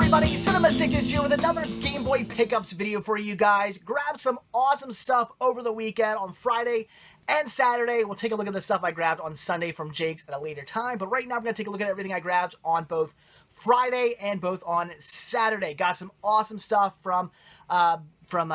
everybody, Cinema Sick is here with another Game Boy Pickups video for you guys. Grab some awesome stuff over the weekend on Friday and Saturday. We'll take a look at the stuff I grabbed on Sunday from Jake's at a later time. But right now, I'm going to take a look at everything I grabbed on both Friday and both on Saturday. Got some awesome stuff from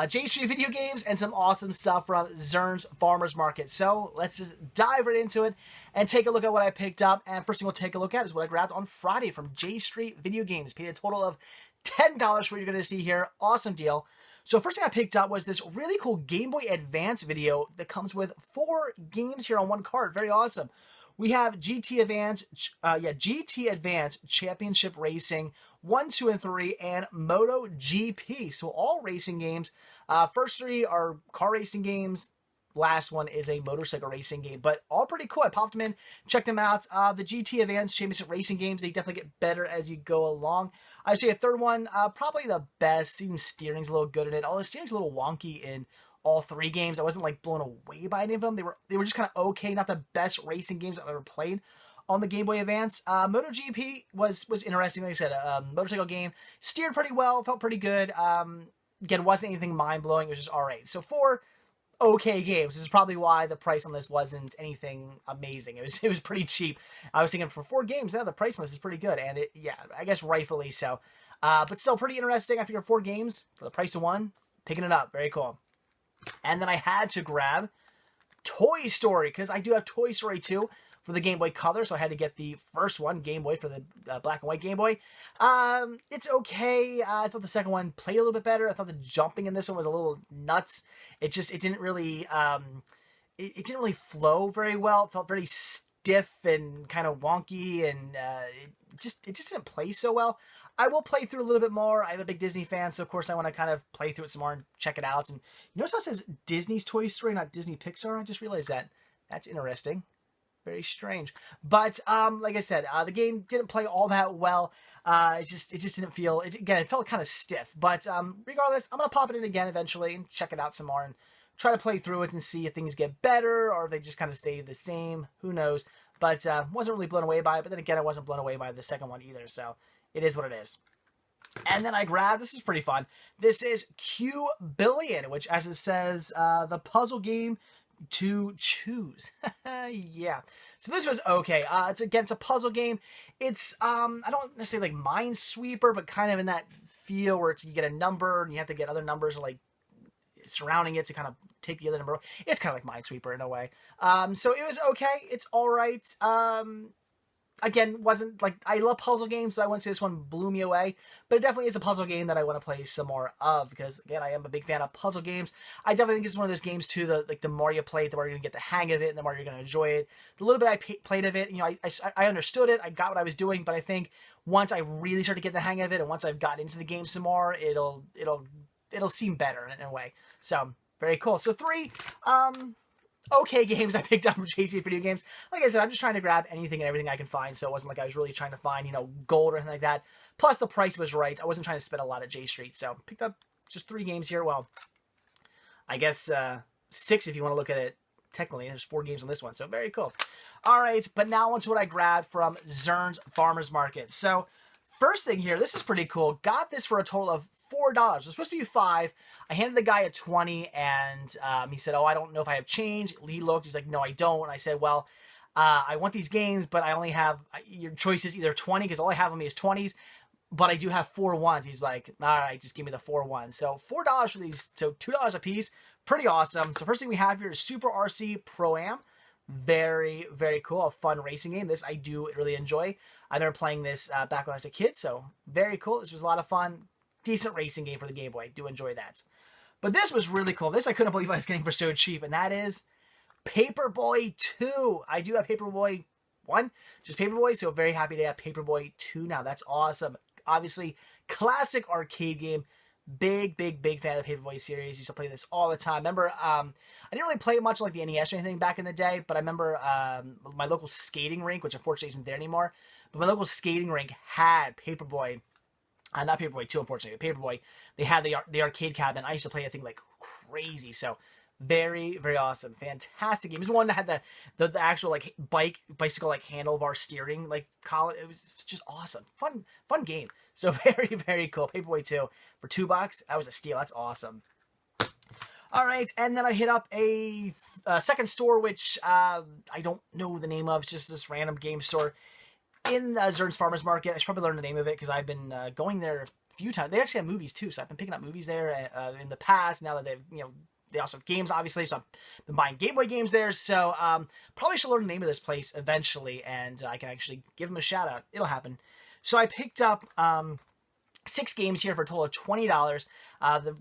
J Street Video Games and some awesome stuff from Zern's Farmers Market. So let's just dive right into it and take a look at what I picked up. And first thing we'll take a look at is what I grabbed on Friday from J Street Video Games. Paid a total of $10 for what you're going to see here. Awesome deal. So first thing I picked up was this really cool Game Boy Advance video that comes with 4 games here on one card. Very awesome. We have GT Advance Championship Racing 1, 2, and 3, and Moto GP. So all racing games. First 3 are car racing games. Last one is a motorcycle racing game, but all pretty cool. I popped them in, checked them out. The GT Advance Championship Racing games, they definitely get better as you go along. I'd say a third one, probably the best. Even steering's a little good in it. Although the steering's a little wonky in all 3 games. I wasn't like blown away by any of them. They were just kind of okay, not the best racing games I've ever played on the Game Boy Advance. MotoGP was interesting. Like I said, motorcycle game. Steered pretty well, felt pretty good. Again, wasn't anything mind-blowing. It was just alright. So 4 okay games. This is probably why the price on this wasn't anything amazing. It was pretty cheap. I was thinking for 4 games, the price on this is pretty good. And yeah, I guess rightfully so. But still pretty interesting. I figured 4 games for the price of 1. Picking it up. Very cool. And then I had to grab Toy Story, because I do have Toy Story 2 for the Game Boy Color, so I had to get the first one, Game Boy, for the black and white Game Boy. It's okay. I thought the second one played a little bit better. I thought the jumping in this one was a little nuts. It didn't really, it didn't really flow very well. It felt very stiff and kind of wonky, and it just didn't play so well. I will play through a little bit more. I'm a big Disney fan, so of course I want to kind of play through it some more and check it out. And you notice how it says Disney's Toy Story, not Disney Pixar? I just realized that. That's interesting. Very strange. But like I said, the game didn't play all that well. It just didn't feel, again, it felt kind of stiff. But regardless, I'm going to pop it in again eventually and check it out some more and try to play through it and see if things get better or if they just kind of stay the same. Who knows? But wasn't really blown away by it. But then again, I wasn't blown away by the second one either. So it is what it is. And then I grabbed, this is pretty fun, this is Q Billion, which, as it says, the puzzle game to choose. Yeah. So this was okay. It's a puzzle game. It's I don't necessarily like Minesweeper, but kind of in that feel where you get a number and you have to get other numbers like surrounding it to kind of take the other number. It's kind of like Minesweeper in a way. So it was okay. It's all right. Again, wasn't like, I love puzzle games, but I wouldn't say this one blew me away. But it definitely is a puzzle game that I want to play some more of, because again, I am a big fan of puzzle games. I definitely think it's one of those games too, the more you play it, the more you're gonna get the hang of it, and the more you're gonna enjoy it. The little bit I played of it, you know, I understood it, I got what I was doing, but I think once I really start to get the hang of it, and once I've gotten into the game some more, it'll seem better in a way. So very cool. So 3 okay games I picked up from JC Video Games. Like I said, I'm just trying to grab anything and everything I can find, so it wasn't like I was really trying to find, you know, gold or anything like that. Plus, the price was right. I wasn't trying to spend a lot at J Street, so picked up just 3 games here. Well, I guess 6 if you want to look at it technically. There's 4 games on this one, so very cool. All right, but now onto what I grabbed from Zern's Farmers Market. So first thing here, this is pretty cool. Got this for a total of $4. It was supposed to be $5. I handed the guy a 20, and he said, "Oh, I don't know if I have change." He looked. He's like, "No, I don't." And I said, "Well, I want these games, but I only have your choice is either 20, because all I have on me is 20s, but I do have 4 ones." He's like, "All right, just give me the 4 ones." So $4 for these, so $2 a piece. Pretty awesome. So first thing we have here is Super RC Pro-Am. Very, very cool. A fun racing game. This I do really enjoy. I remember playing this back when I was a kid, so very cool. This was a lot of fun. Decent racing game for the Game Boy. Do enjoy that. But this was really cool. This I couldn't believe I was getting for so cheap, and that is Paperboy 2. I do have Paperboy 1, just Paperboy, so very happy to have Paperboy 2 now. That's awesome. Obviously, classic arcade game. Big fan of the Paperboy series. Used to play this all the time. Remember, I didn't really play it much like the NES or anything back in the day, but I remember my local skating rink, which unfortunately isn't there anymore, but my local skating rink had Paperboy. Not Paperboy 2, unfortunately, but Paperboy. They had the arcade cabinet. I used to play, I think, like crazy. So Very, very awesome. Fantastic game. It was one that had the actual like bicycle like handlebar steering like collar. It was just awesome. Fun game. So very, very cool. Paperweight 2 for $2. That was a steal. That's awesome. All right, and then I hit up a second store, which I don't know the name of. It's just this random game store in Zern's Farmers Market. I should probably learn the name of it because I've been going there a few times. They actually have movies too, so I've been picking up movies there in the past. Now that they've, they also have games, obviously, so I've been buying Game Boy games there. So probably should learn the name of this place eventually, and I can actually give them a shout out. It'll happen. So I picked up 6 games here for a total of $20.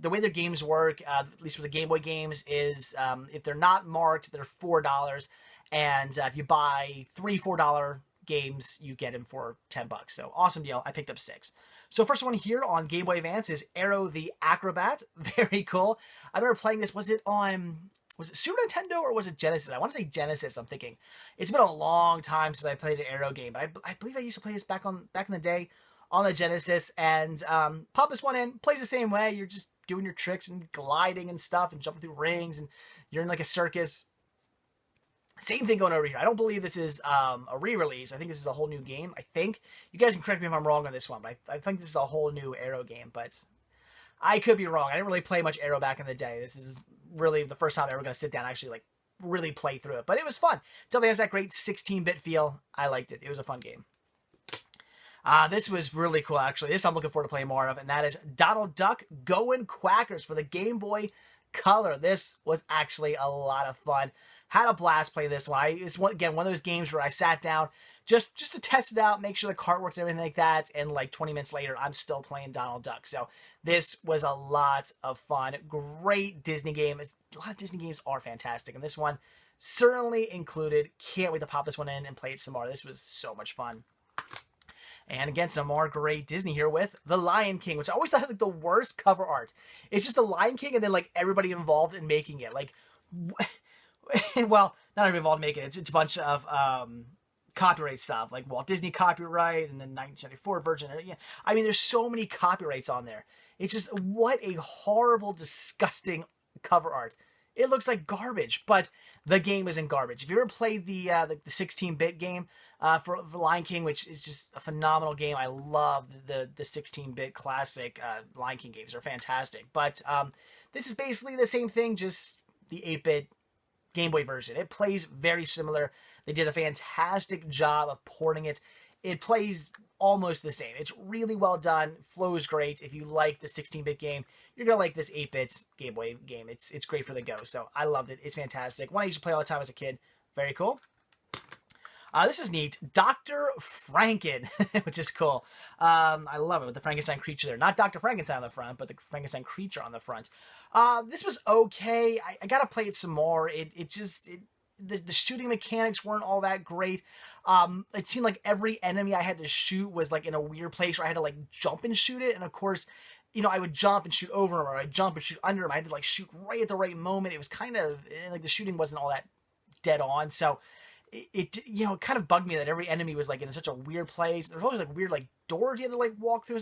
The way their games work, at least for the Game Boy games, is if they're not marked, they're $4. And if you buy 3 $4 games, you get them for $10. So awesome deal. I picked up 6. So first one here on Game Boy Advance is Aero the Acrobat. Very cool. I remember playing this. Was it Super Nintendo or was it Genesis? I want to say Genesis, I'm thinking. It's been a long time since I played an Aero game, but I believe I used to play this back in the day on the Genesis, and pop this one in. Plays the same way. You're just doing your tricks and gliding and stuff and jumping through rings, and you're in like a circus. Same thing going over here. I don't believe this is a re-release. I think this is a whole new game. I think. You guys can correct me if I'm wrong on this one, but I think this is a whole new Aero game, but I could be wrong. I didn't really play much Aero back in the day. This is really the first time I'm ever going to sit down and actually like really play through it, but it was fun. Definitely has that great 16-bit feel. I liked it. It was a fun game. This was really cool, actually. This I'm looking forward to playing more of, and that is Donald Duck Goin' Quackers for the Game Boy Color. This was actually a lot of fun. Had a blast playing this one. It's again one of those games where I sat down just to test it out, make sure the cart worked and everything like that, and like 20 minutes later, I'm still playing Donald Duck. So this was a lot of fun. Great Disney game. A lot of Disney games are fantastic, and this one certainly included. Can't wait to pop this one in and play it some more. This was so much fun. And again, some more great Disney here with The Lion King, which I always thought had like the worst cover art. It's just The Lion King and then like everybody involved in making it. Like, well, not everybody involved in making it. It's a bunch of copyright stuff, like Walt Disney copyright and then 1974 Virgin. I mean, there's so many copyrights on there. It's just, what a horrible, disgusting cover art. It looks like garbage, but the game isn't garbage. If you ever played the 16-bit game for Lion King, which is just a phenomenal game, I love the 16-bit classic Lion King games. They're fantastic. But this is basically the same thing, just the 8-bit Game Boy version. It plays very similar. They did a fantastic job of porting it. It plays almost the same. It's really well done, flows great. If you like the 16-bit game, you're going to like this 8-bit Game Boy game. It's great for the go, so I loved it. It's fantastic. One I used to play all the time as a kid. Very cool. This was neat. Dr. Franken, which is cool. I love it with the Frankenstein creature there. Not Dr. Frankenstein on the front, but the Frankenstein creature on the front. This was okay. I got to play it some more. The shooting mechanics weren't all that great. It seemed like every enemy I had to shoot was like in a weird place where I had to like jump and shoot it. And of course, I would jump and shoot over him, or I'd jump and shoot under him. I had to like shoot right at the right moment. It was kind of like the shooting wasn't all that dead on. So it kind of bugged me that every enemy was like in such a weird place. There's always like weird like doors you had to like walk through.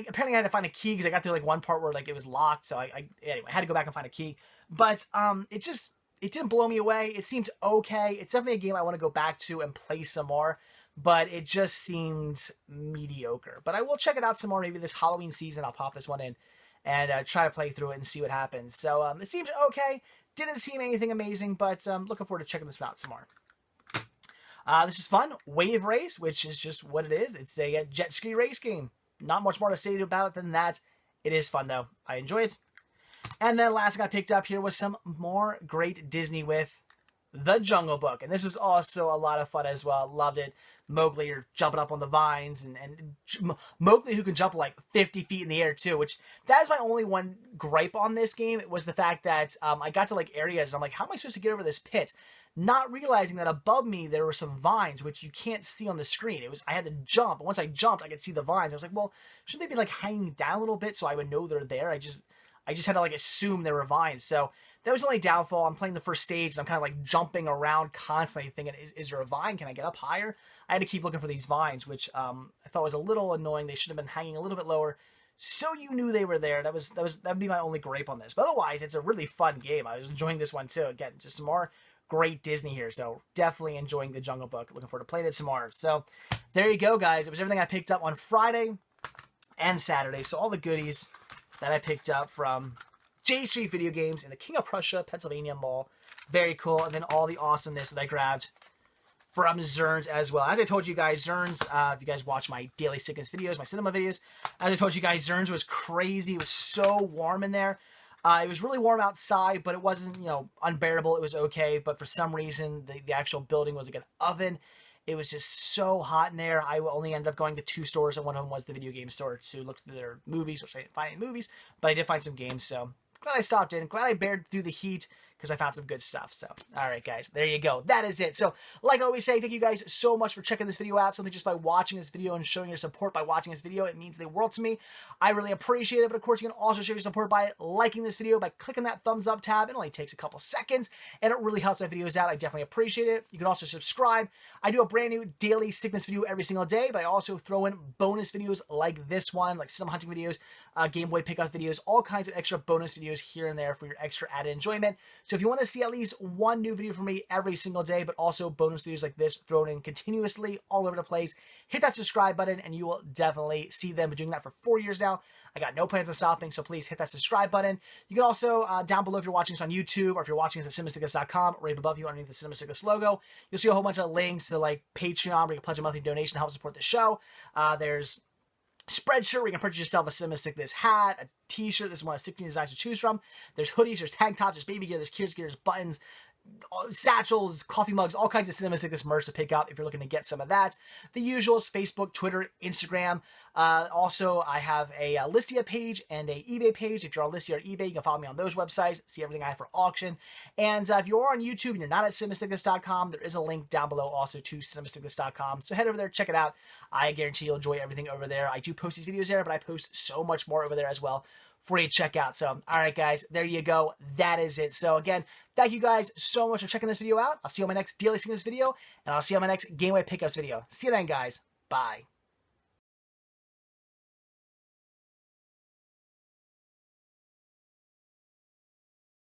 Apparently I had to find a key because I got to like one part where like it was locked. So anyway, I had to go back and find a key. But it didn't blow me away. It seemed okay. It's definitely a game I want to go back to and play some more, but it just seemed mediocre. But I will check it out some more. Maybe this Halloween season, I'll pop this one in and try to play through it and see what happens. So it seems okay. Didn't seem anything amazing, but looking forward to checking this out some more. This is fun. Wave Race, which is just what it is. It's a jet ski race game. Not much more to say about it than that. It is fun, though. I enjoy it. And then last thing I picked up here was some more great Disney with The Jungle Book. And this was also a lot of fun as well. Loved it. Mowgli, you're jumping up on the vines. And Mowgli, who can jump like 50 feet in the air too, which that is my only one gripe on this game. It was the fact that I got to like areas and I'm like, how am I supposed to get over this pit? Not realizing that above me there were some vines, which you can't see on the screen. I had to jump. And once I jumped, I could see the vines. I was like, well, shouldn't they be like hanging down a little bit so I would know they're there? I just had to like assume there were vines. So that was the only downfall. I'm playing the first stage and I'm kind of like jumping around constantly thinking, is there a vine? Can I get up higher? I had to keep looking for these vines, which I thought was a little annoying. They should have been hanging a little bit lower so you knew they were there. That'd be my only gripe on this. But otherwise, it's a really fun game. I was enjoying this one too. Again, just some more great Disney here. So definitely enjoying the Jungle Book. Looking forward to playing it some more. So there you go, guys. It was everything I picked up on Friday and Saturday. So all the goodies that I picked up from J Street Video Games in the King of Prussia, Pennsylvania Mall. Very cool. And then all the awesomeness that I grabbed from Zern's as well. As I told you guys, Zern's, if you guys watch my daily sickness videos, my cinema videos, as I told you guys, Zern's was crazy. It was so warm in there. It was really warm outside, but it wasn't, you know, unbearable. It was okay. But for some reason, the actual building was like an oven. It was just so hot in there. I only ended up going to 2 stores, and one of them was the video game store to look through their movies, which I didn't find any movies, but I did find some games. So glad I stopped in. Glad I bared through the heat because I found some good stuff. So, all right, guys, there you go. That is it. So, like I always say, thank you guys so much for checking this video out. Something just by watching this video and showing your support by watching this video, it means the world to me. I really appreciate it. But of course, you can also show your support by liking this video, by clicking that thumbs up tab. It only takes a couple seconds, and it really helps my videos out. I definitely appreciate it. You can also subscribe. I do a brand new daily sickness video every single day, but I also throw in bonus videos like this one, like cinema hunting videos, Game Boy pickup videos, all kinds of extra bonus videos here and there for your extra added enjoyment. So if you want to see at least one new video from me every single day, but also bonus videos like this thrown in continuously all over the place, hit that subscribe button and you will definitely see them. I've been doing that for 4 years now. I got no plans on stopping, so please hit that subscribe button. You can also, down below if you're watching this on YouTube or if you're watching this at cinemasickness.com, right above you underneath the Cinema logo, you'll see a whole bunch of links to like Patreon where you can pledge a monthly donation to help support the show. There's Spreadshirt where you can purchase yourself a Cinema Sickness hat, a t-shirt. This is one of 16 designs to choose from. There's hoodies, there's tank tops, there's baby gear, there's Kiers gear, there's buttons, satchels, coffee mugs, all kinds of Cinema Sickness merch to pick up if you're looking to get some of that. The usuals, Facebook, Twitter, Instagram. Also, I have a Listia page and a eBay page. If you're on Listia or eBay, you can follow me on those websites, see everything I have for auction. And if you're on YouTube and you're not at cinemasickness.com, there is a link down below also to cinemasickness.com. So head over there, check it out. I guarantee you'll enjoy everything over there. I do post these videos there, but I post so much more over there as well for you to check out. So, all right, guys, there you go. That is it. So, again, thank you guys so much for checking this video out. I'll see you on my next Daily Sickness video, and I'll see you on my next Game Boy Pickups video. See you then, guys. Bye.